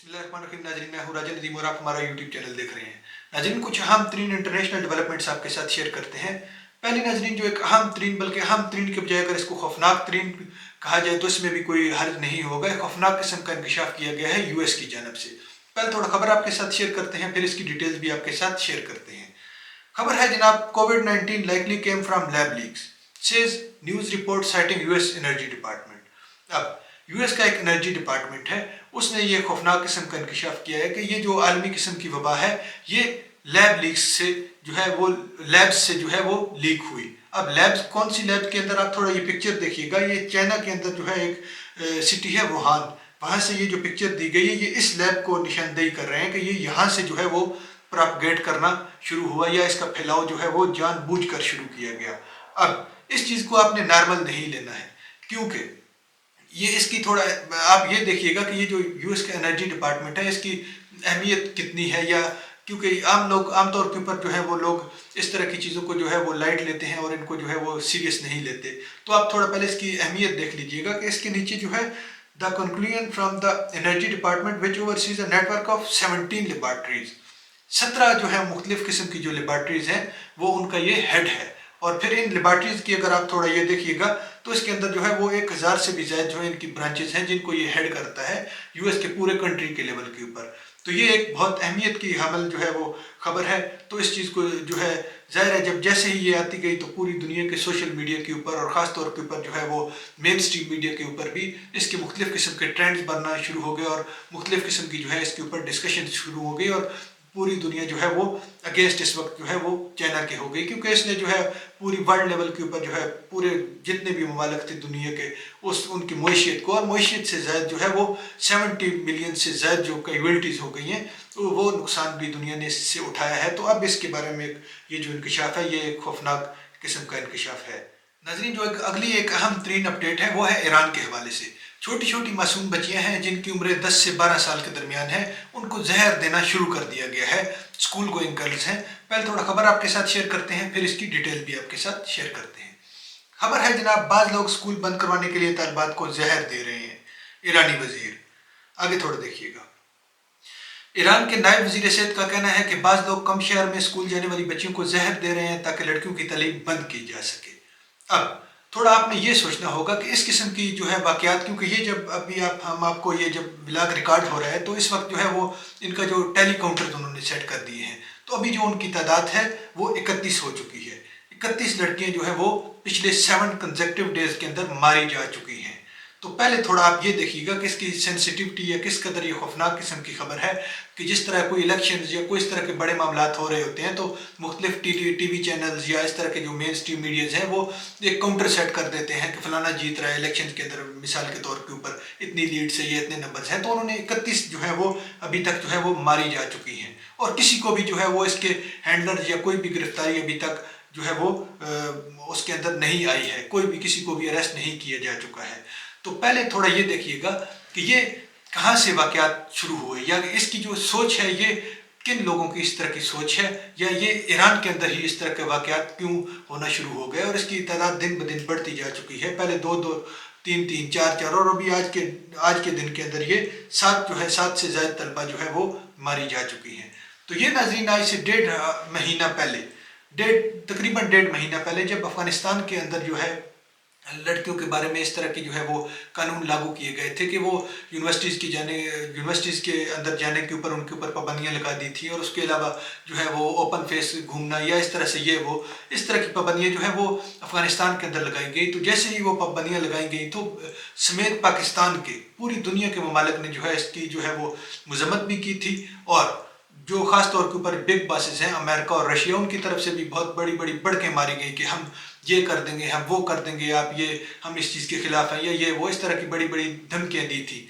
बिस्मिल्लाहिर्रहमानिर्रहीम। नाज़रीन, मैं हूँ राजन नदीम और आप हमारा यूट्यूब चैनल देख रहे हैं। नाज़रीन, कुछ अहम तरीन इंटरनेशनल डेवलपमेंट्स आपके साथ शेयर करते हैं। पहले नाज़रीन, जो एक अहम तरीन, बल्कि अहम तरीन के बजाय अगर इसको खौफनाक तरीन कहा जाए तो इसमें भी कोई हर्ज नहीं होगा। एक खौफनाक किस्म का इंकशाफ किया गया है यूएस की जानब से। पहले थोड़ा खबर आपके साथ शेयर करते हैं, फिर इसकी डिटेल्स भी आपके साथ शेयर करते हैं। खबर है जनाब, कोविड-19 likely came from lab leaks, says news report citing US energy department. अब यूएस का एक एनर्जी डिपार्टमेंट है, उसने ये खौफनाक किस्म का इंकशाफ किया है कि ये जो आलमी किस्म की वबा है ये लैब लीक्स से जो है वो लैब्स से जो है वो लीक हुई। अब लैब्स कौन सी लैब के अंदर, आप थोड़ा ये पिक्चर देखिएगा, ये चाइना के अंदर जो है एक सिटी है वुहान, वहाँ से ये जो पिक्चर दी गई है ये इस लैब को निशानदेही कर रहे हैं कि ये यहाँ से जो है वो प्रोपगेट करना शुरू हुआ या इसका फैलाव जो है वो जानबूझकर शुरू किया गया। अब इस चीज़ को आपने नॉर्मल नहीं लेना है, क्योंकि ये इसकी थोड़ा आप ये देखिएगा कि ये जो यूएस का एनर्जी डिपार्टमेंट है इसकी अहमियत कितनी है, या क्योंकि आमतौर के ऊपर जो है वो लोग इस तरह की चीज़ों को जो है वो लाइट लेते हैं और इनको जो है वो सीरियस नहीं लेते। तो आप थोड़ा पहले इसकी अहमियत देख लीजिएगा कि इसके नीचे जो है the conclusion from the energy department which overseas a network of 17 laboratories. 17 जो है मुख्तलिफ किस्म की जो लेबॉर्ट्रीज हैं वो उनका ये हेड है। और फिर इन लेबॉर्ट्रीज की अगर आप थोड़ा ये देखिएगा तो इसके अंदर जो है वो 1000 से भी ज़्यादा जो है इनकी ब्रांचेस हैं जिनको ये हेड करता है यूएस के पूरे कंट्री के लेवल के ऊपर। तो ये एक बहुत अहमियत की हामिल जो है वो खबर है। तो इस चीज़ को जो है ज़ाहिर है जब जैसे ही ये आती गई तो पूरी दुनिया के सोशल मीडिया के ऊपर और ख़ास तौर के ऊपर जो है वो मेन स्ट्रीम मीडिया के ऊपर भी इसके मुख्तलिफ किस्म के ट्रेंड्स बनना शुरू हो गए और मुख्तलिफ किस्म की जो है इसके ऊपर डिस्कशन शुरू हो गई और पूरी दुनिया जो है वो अगेंस्ट इस वक्त जो है वो चाइना के हो गई, क्योंकि इसने जो है पूरी वर्ल्ड लेवल के ऊपर जो है पूरे जितने भी ममालिक थे दुनिया के उनकी मईशियत को, और मईशियत से ज़्यादा जो है वो 70 मिलियन से ज़्यादा जो कैजुअल्टीज़ हो गई हैं तो वो नुकसान भी दुनिया ने इससे उठाया है। तो अब इसके बारे में ये जो इंकशाफ है ये एक खौफनाक किस्म का इंकशाफ है। नाज़रीन, जो अगली एक अहम तरीन अपडेट है वो है ईरान के हवाले से। छोटी छोटी मासूम बच्चियां हैं जिनकी उम्र 10 से 12 साल के दरमियान है, उनको जहर देना शुरू कर दिया गया है। स्कूल गोइंग गर्ल्स हैं। पहले थोड़ा खबर आपके साथ शेयर करते हैं, फिर इसकी डिटेल भी आपके साथ शेयर करते हैं। खबर है जनाब, बाज लोग स्कूल बंद करवाने के लिए तालिबात को जहर दे रहे हैं, ईरानी वजीर। आगे थोड़ा देखिएगा। ईरान के नायब वजीर सेहत का कहना है कि बाज लोग कम शहर में स्कूल जाने वाली बच्चियों को जहर दे रहे हैं ताकि लड़कियों की तालीम बंद की जा सके। अब थोड़ा आपने ये सोचना होगा कि इस किस्म की जो है वाक़यात, क्योंकि ये जब अभी हम आपको ये जब व्लॉग रिकॉर्ड हो रहा है तो इस वक्त जो है वो इनका जो टेली काउंटर उन्होंने सेट कर दिए हैं, तो अभी जो उनकी तादाद है वो 31 हो चुकी है। 31 लड़कियां जो है वो पिछले 7 कंसेक्टिव डेज के अंदर मारी जा चुकी हैं। तो पहले थोड़ा आप ये देखिएगा कि इसकी सेंसिटिविटी या किस कदर ये खौफनाक किस्म की खबर है कि जिस तरह कोई इलेक्शन या कोई इस तरह के बड़े मामला हो रहे होते हैं तो मुख्तलिफ टीवी चैनल्स या इस तरह के जो मेन स्ट्रीम मीडियाज हैं वो एक काउंटर सेट कर देते हैं कि फलाना जीत रहा है इलेक्शन के अंदर, मिसाल के तौर के ऊपर इतनी लीड से ये इतने नंबर्स हैं। तो उन्होंने 31 जो है वो अभी तक जो है वो मारी जा चुकी हैं और किसी को भी जो है वो इसके हैंडलर या कोई भी गिरफ्तारी अभी तक जो है वो उसके अंदर नहीं आई है, कोई भी किसी को भी अरेस्ट नहीं किया जा चुका है। तो पहले थोड़ा ये देखिएगा कि ये कहाँ से वाक़यात शुरू हुए या इसकी जो सोच है ये किन लोगों की इस तरह की सोच है, या ये ईरान के अंदर ही इस तरह के वाक़यात क्यों होना शुरू हो गए और इसकी तादाद दिन ब दिन बढ़ती जा चुकी है। पहले 2-2, 3-3, 4-4 और अभी आज के दिन के अंदर ये 7 से ज़्यादा तलबा जो है वो मारी जा चुकी हैं। तो ये नाज़रीन आज से तकरीबन 1.5 महीना पहले जब अफ़गानिस्तान के अंदर जो है लड़कियों के बारे में इस तरह की जो है वो कानून लागू किए गए थे कि वो यूनिवर्सिटीज़ के अंदर जाने के ऊपर उनके ऊपर पाबंदियां लगा दी थी और उसके अलावा जो है वो ओपन फेस घूमना या इस तरह से इस तरह की पाबंदियां जो है वो अफ़गानिस्तान के अंदर लगाई गई। तो जैसे ही वो पाबंदियां लगाई गई तो समेत पाकिस्तान के पूरी दुनिया के ममालिक ने जो है इसकी जो है वो मजम्मत भी की थी और जो ख़ास तौर के ऊपर बिग बॉसेस हैं अमेरिका और रशिया, उनकी तरफ से भी बहुत बड़ी बड़ी बढ़के मारी गई कि हम ये कर देंगे, हम वो कर देंगे, हम इस चीज़ के खिलाफ हैं या ये वो, इस तरह की बड़ी बड़ी धमकियाँ दी थी।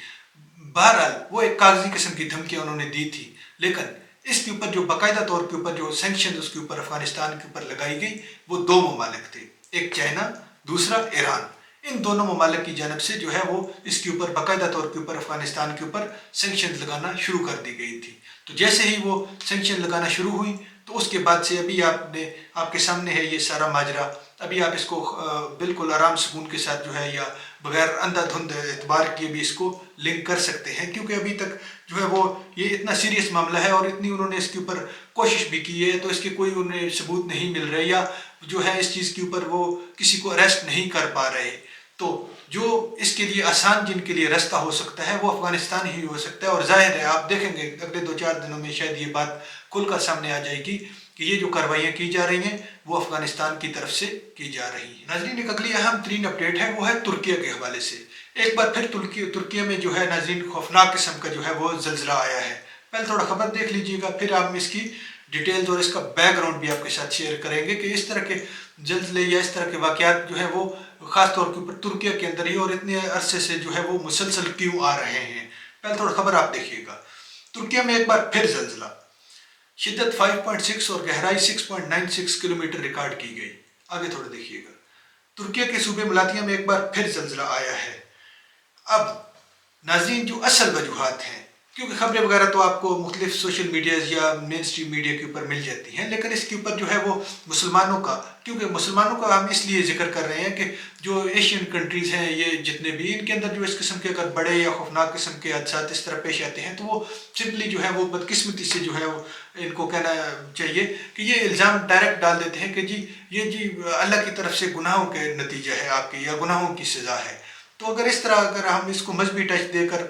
बहरहाल वो एक कागजी किस्म की धमकियाँ उन्होंने दी थी, लेकिन इसके ऊपर जो बाकायदा तौर के ऊपर जो सैंक्शन उसके ऊपर अफ़गानिस्तान के ऊपर लगाई गई वो 2 ममालिक थे, एक चाइना, दूसरा ईरान। इन दोनों ममालिक की जानब से जो है वो इसके ऊपर बाकायदा तौर के ऊपर अफ़गानिस्तान के ऊपर सैंक्शन लगाना शुरू कर दी गई थी। तो जैसे ही वो सैंक्शन लगाना शुरू हुई तो उसके बाद से अभी आपके सामने है ये सारा माजरा। अभी आप इसको बिल्कुल आराम सुकून के साथ जो है या बगैर अंधाधुंध एतबार किए भी इसको लिंक कर सकते हैं, क्योंकि अभी तक जो है वो ये इतना सीरियस मामला है और इतनी उन्होंने इसके ऊपर कोशिश भी की है, तो इसके कोई उन्हें सबूत नहीं मिल रहे, या जो है इस चीज़ के ऊपर वो किसी को अरेस्ट नहीं कर पा रहे। तो जो इसके लिए आसान जिनके लिए रास्ता हो सकता है वो अफगानिस्तान ही हो सकता है। और जाहिर है आप देखेंगे अगले 2-4 दिनों में शायद ये बात खुलकर सामने आ जाएगी कि ये जो कार्रवाइयाँ की जा रही हैं वो अफगानिस्तान की तरफ से की जा रही हैं। नाज़रीन, एक अगली अहम तरीन अपडेट है वो है तुर्किया के हवाले से। एक बार फिर तुर्किया में जो है नाज़रीन खौफनाक किस्म का जो है वो ज़ल्ज़ला आया है। पहले थोड़ा खबर देख लीजिएगा, फिर आप इसकी डिटेल्स और इसका बैकग्राउंड भी आपके साथ शेयर करेंगे कि इस तरह के ज़ल्ज़ले या इस तरह के वाक़यात जो है वो ख़ास तौर के ऊपर तुर्किया के अंदर ही और इतने अरसे से जो है वो मुसलसल क्यों आ रहे हैं। पहले थोड़ा खबर आप देखिएगा। तुर्किया में एक बार फिर ज़ल्ज़ला, शिद्दत 5.6 और गहराई 6.96 किलोमीटर रिकॉर्ड की गई। आगे थोड़ा देखिएगा। तुर्किया के सूबे मलातिया में एक बार फिर ज़ल्ज़ला आया है। अब नाज़रीन, जो असल वजूहात हैं, क्योंकि खबरें वगैरह तो आपको मुख्तलिफ सोशल मीडियाज़ या मेन स्ट्रीम मीडिया के ऊपर मिल जाती हैं, लेकिन इसके ऊपर जो है वो मुसलमानों का, क्योंकि मुसलमानों का हम इसलिए जिक्र कर रहे हैं कि जो एशियन कंट्रीज़ हैं ये जितने भी, इनके अंदर जो इस किस्म के अगर बड़े या खौफनाक किस्म के हादसात इस तरह पेश आते हैं तो वो सिंपली जो है वो बदकिस्मती से जो है वो इनको कहना चाहिए कि ये इल्ज़ाम डायरेक्ट डाल देते हैं कि जी अल्लाह की तरफ से गुनाहों के नतीजा है आपके, या गुनाहों की सज़ा है। तो अगर इस तरह अगर हम इसको मजहबी टच देकर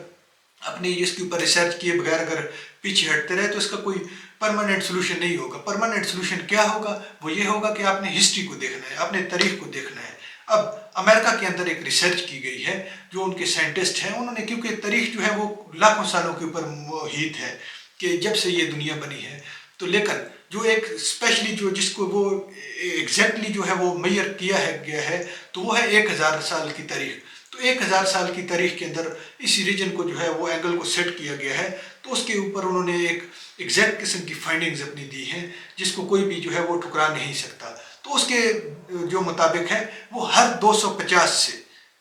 अपनी इसके ऊपर रिसर्च किए बगैर अगर पीछे हटते रहे तो इसका कोई परमानेंट सोल्यूशन नहीं होगा। परमानेंट सोल्यूशन क्या होगा? वो ये होगा कि आपने हिस्ट्री को देखना है, आपने तारीख को देखना है। अब अमेरिका के अंदर एक रिसर्च की गई है, जो उनके साइंटिस्ट हैं उन्होंने, क्योंकि तारीख जो है वो लाखों सालों के ऊपर मोहित है कि जब से ये दुनिया बनी है, तो लेकिन जो एक स्पेशली जो जिसको वो एग्जैक्टली जो है वो मैयर किया है गया है, तो वो है 1000 साल की तारीख। तो 1000 साल की तारीख के अंदर इस रीजन को जो है वो एंगल को सेट किया गया है, तो उसके ऊपर उन्होंने एक एग्जैक्ट किस्म की फाइंडिंग्स अपनी दी हैं जिसको कोई भी जो है वो ठुकरा नहीं सकता। तो उसके जो मुताबिक है वो हर 250 से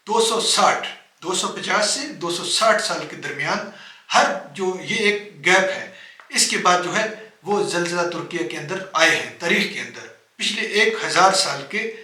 260 साल के दरमियान हर जो ये एक गैप है, इसके बाद जो है वो ज़ल्ज़ला तुर्किया के अंदर आए हैं। तारीख के अंदर पिछले 1000 साल के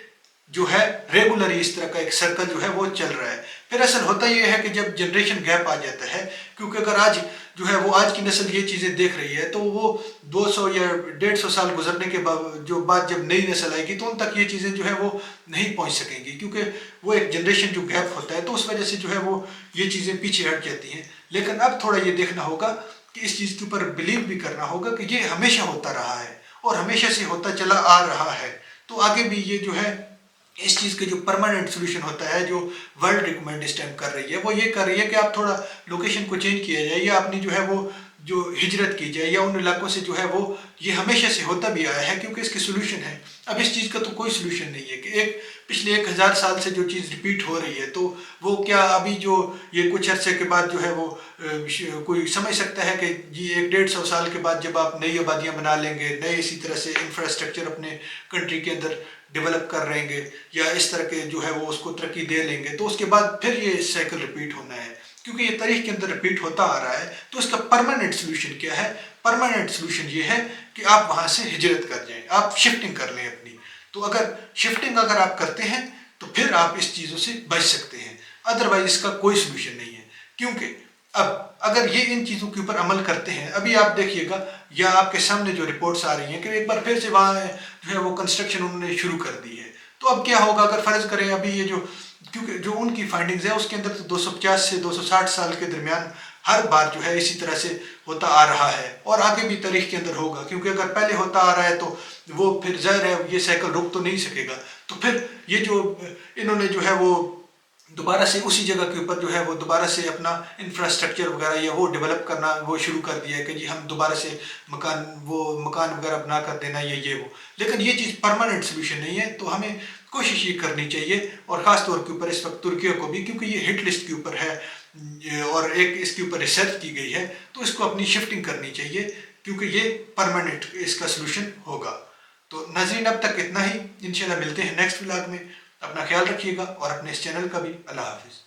जो है रेगुलर इस तरह का एक सर्कल जो है वो चल रहा है। फिर असल होता ये है कि जब जनरेशन गैप आ जाता है, क्योंकि अगर आज जो है वो आज की नस्ल ये चीज़ें देख रही है तो वो 200 या 150 साल गुजरने के बाद जब नई नस्ल आएगी तो उन तक ये चीज़ें जो है वो नहीं पहुंच सकेंगी, क्योंकि वो एक जनरेशन जो गैप होता है तो उस वजह से जो है वो ये चीज़ें पीछे हट जाती हैं। लेकिन अब थोड़ा ये देखना होगा कि इस चीज़ के ऊपर बिलीव भी करना होगा कि ये हमेशा होता रहा है और हमेशा से होता चला आ रहा है। तो आगे भी ये जो है इस चीज़ के जो परमानेंट सोल्यूशन होता है, जो वर्ल्ड रिकमेंड इस टाइम कर रही है, वो ये कर रही है कि आप थोड़ा लोकेशन को चेंज किया जाए या अपनी जो है वो जो हिजरत की जाए या उन इलाकों से जो है वो, ये हमेशा से होता भी आया है क्योंकि इसके सोल्यूशन है। अब इस चीज़ का तो कोई सोल्यूशन नहीं है कि एक पिछले 1000 साल से जो चीज़ रिपीट हो रही है तो वो क्या अभी जो ये कुछ अर्से के बाद जो है वो कोई समझ सकता है कि जी 100-150 साल के बाद जब आप नई आबादियाँ बना लेंगे, नए इसी तरह से इंफ्रास्ट्रक्चर अपने कंट्री के अंदर डेवलप कर रहेंगे या इस तरह के जो है वो उसको तरक्की दे लेंगे, तो उसके बाद फिर ये साइकिल रिपीट होना है। क्योंकि ये तारीख के अंदर रिपीट होता आ रहा है तो इसका परमानेंट सोल्यूशन क्या है? परमानेंट सोल्यूशन ये है कि आप वहाँ से हिजरत कर जाएं, आप शिफ्टिंग कर लें अपनी। तो अगर शिफ्टिंग अगर आप करते हैं तो फिर आप इस चीज़ों से बच सकते हैं, अदरवाइज इसका कोई सोल्यूशन नहीं है। क्योंकि अब अगर ये इन चीज़ों के ऊपर अमल करते हैं, अभी आप देखिएगा या आपके सामने जो रिपोर्ट्स आ रही हैं कि एक बार फिर से वहाँ जो है वो कंस्ट्रक्शन उन्होंने शुरू कर दी है, तो अब क्या होगा अगर फ़र्ज़ करें अभी ये जो, क्योंकि जो उनकी फाइंडिंग्स है उसके अंदर तो 250 से 260 साल के दरमियान हर बार जो है इसी तरह से होता आ रहा है और आगे भी तारीख के अंदर होगा, क्योंकि अगर पहले होता आ रहा है तो वो फिर ज़ाहिर है ये साइकिल रुक तो नहीं सकेगा। तो फिर ये जो इन्होंने जो है वो दोबारा से उसी जगह के ऊपर जो है वो दोबारा से अपना इंफ्रास्ट्रक्चर वगैरह या वो डेवलप करना वो शुरू कर दिया है कि जी हम दोबारा से मकान वगैरह बना कर देना ये वो। लेकिन ये चीज़ परमानेंट सोल्यूशन नहीं है, तो हमें कोशिश ये करनी चाहिए और ख़ास तौर के ऊपर इस वक्त तुर्किया को भी, क्योंकि ये हिट लिस्ट के ऊपर है और एक इसके ऊपर रिसर्च की गई है, तो इसको अपनी शिफ्टिंग करनी चाहिए क्योंकि ये परमानेंट इसका सोल्यूशन होगा। तो नाज़रीन अब तक इतना ही, इंशाल्लाह मिलते हैं नेक्स्ट व्लॉग में। अपना ख्याल रखिएगा और अपने इस चैनल का भी। अल्लाह हाफिज़।